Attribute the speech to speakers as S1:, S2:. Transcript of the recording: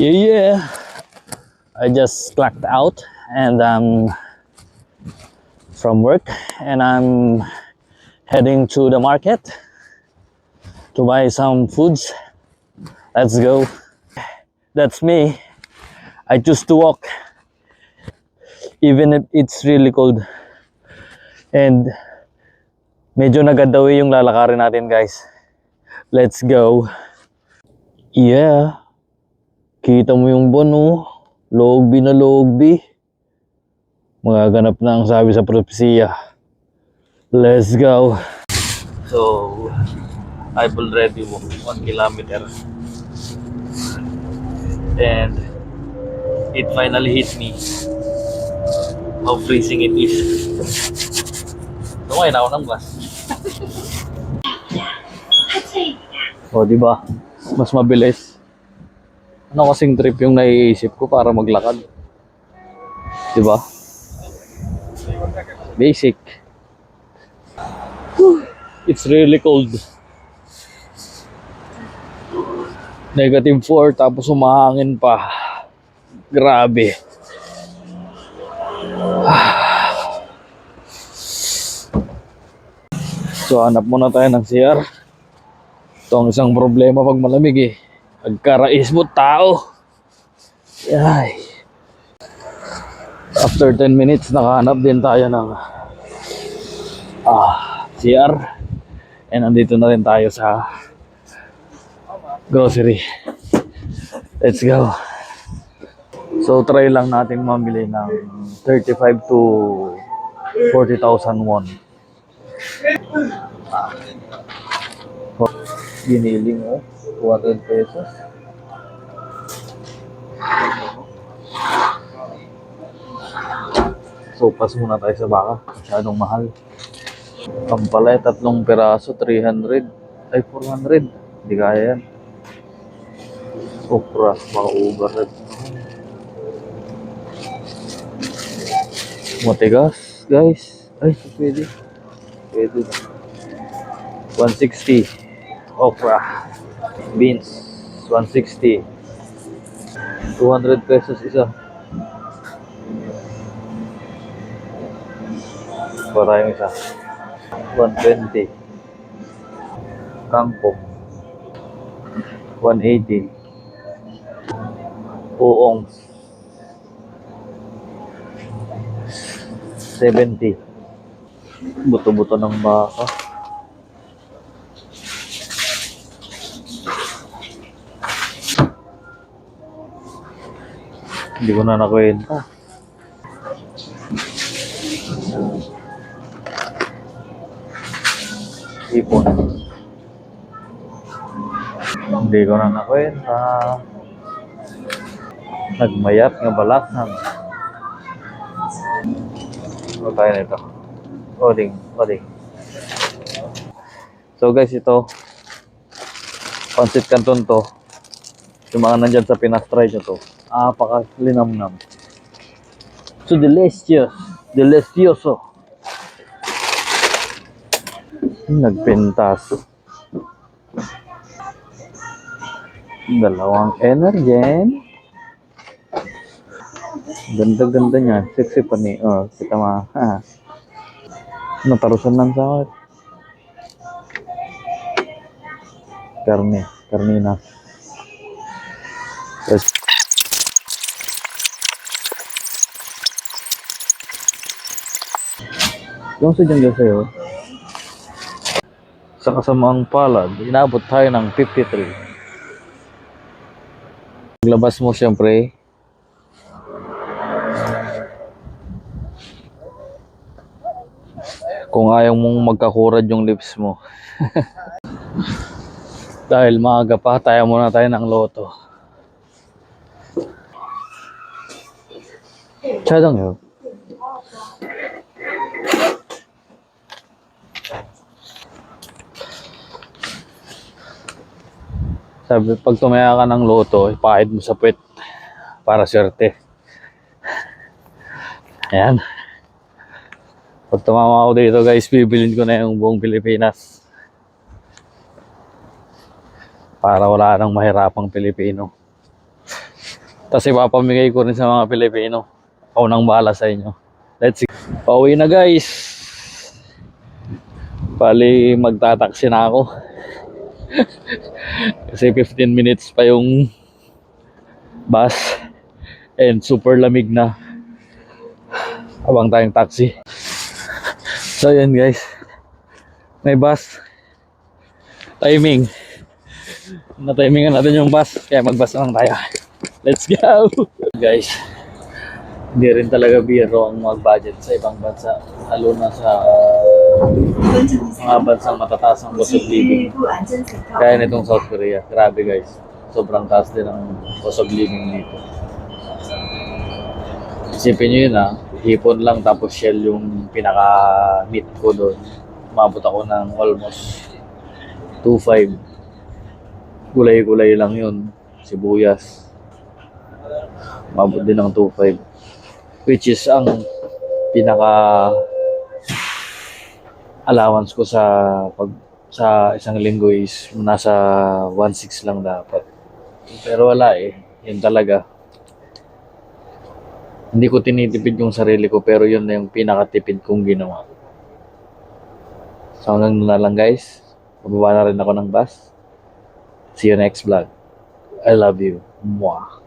S1: Yeah, I just clocked out and I'm from work and I'm heading to the market to buy some foods. Let's go. That's me. I choose to walk even if it's really cold. And medyo nagadawi yung lalakarin natin, guys. Let's go. Yeah. Kita mo yung buwan, oh. Logbi na logbi. Magaganap na ang sabi sa propesya. Let's go. So, I've already walked 1 kilometer. And it finally hit me how freezing it is. Tumayo na ako ng bus. O, diba? Mas mabilis. Ano kasing trip yung naiisip ko para maglakad? Diba? Basic. It's really cold. -4 tapos umahangin pa. Grabe. So hanap muna tayo ng CR. Ito ang isang problema pag malamig eh. Pagkarais mo tao. Ay. After 10 minutes nakahanap din tayo ng CR. And nandito na rin tayo sa grocery. Let's go. So try lang natin mamili ng 35 to 40,000 won. Giniling, oh, 200 pesos. So pas muna tayo sa baka, masyadong mahal. Pampalay, 3 piraso, 300. Ay, 400. Hindi kaya yan. Okra, maka-uber. Matigas, guys. Ay, pwede. Pwede. 160. Okra. Beans, 160. 200 pesos isa. Para yung isa. 120. Kangkong. 180. Uong. 70. Buto-buto ng baka. Hindi ko na nakwenta. Ipon. Hindi ko na nakwenta. Nagmayat nga balasan. Ano tayo nito? Oding. So guys, ito pancit canton to. Yung mga nandyan sa Pinas, try nyo to. Apakalinamnam. So delicious. Delicioso. Nagpintas. 2 energen. Ganda-ganda niya. Sexy pa ni. Oh, kita ma. Natarusan lang sa akin. Karnina. Yes. Yung sudyang sa'yo, sa kasamaang palad, inabot tayo ng 53. Paglabas mo siyempre, kung ayaw mong magkakurad yung lips mo. Dahil maaga pa, tayo muna tayo ng loto. Chadang yun. Sabi, pag tumaya ka ng loto, ipahid mo sa puwet para swerte. Ayan. Pag tumama ako dito guys, bibilin ko na yung buong Pilipinas. Para wala nang mahirapang Pilipino. Tapos ipapamigay ko rin sa mga Pilipino. Ako nang bahala sa inyo. Let's go. Pauwi na guys. Bali magtataksi na ako. Kasi 15 minutes pa yung bus. And super lamig na. Abang tayong taxi. So yun guys. May bus. Timing. Na-timingan natin yung bus. Kaya mag-bus lang tayo. Let's go! Guys, hindi rin talaga biro ang mag-budget sa ibang bansa. Lalo na sa mga bansang matataas ang cost of living. Kaya nitong South Korea. Grabe guys. Sobrang taas din ang cost of living dito. Isipin nyo yun hipon lang tapos shell yung pinaka-meat ko doon. Umabot ako ng almost 2.5. Gulay-gulay lang yun. Sibuyas. Umabot din ng 2.5. Which is ang pinaka allowance ko sa isang linggo is nasa 1.6 lang dapat. Pero wala Yun talaga. Hindi ko tinitipid yung sarili ko pero yun na yung pinakatipid kong ginawa. So hanggang na lang guys. Bababa na rin ako ng bus. See you next vlog. I love you. Mwah.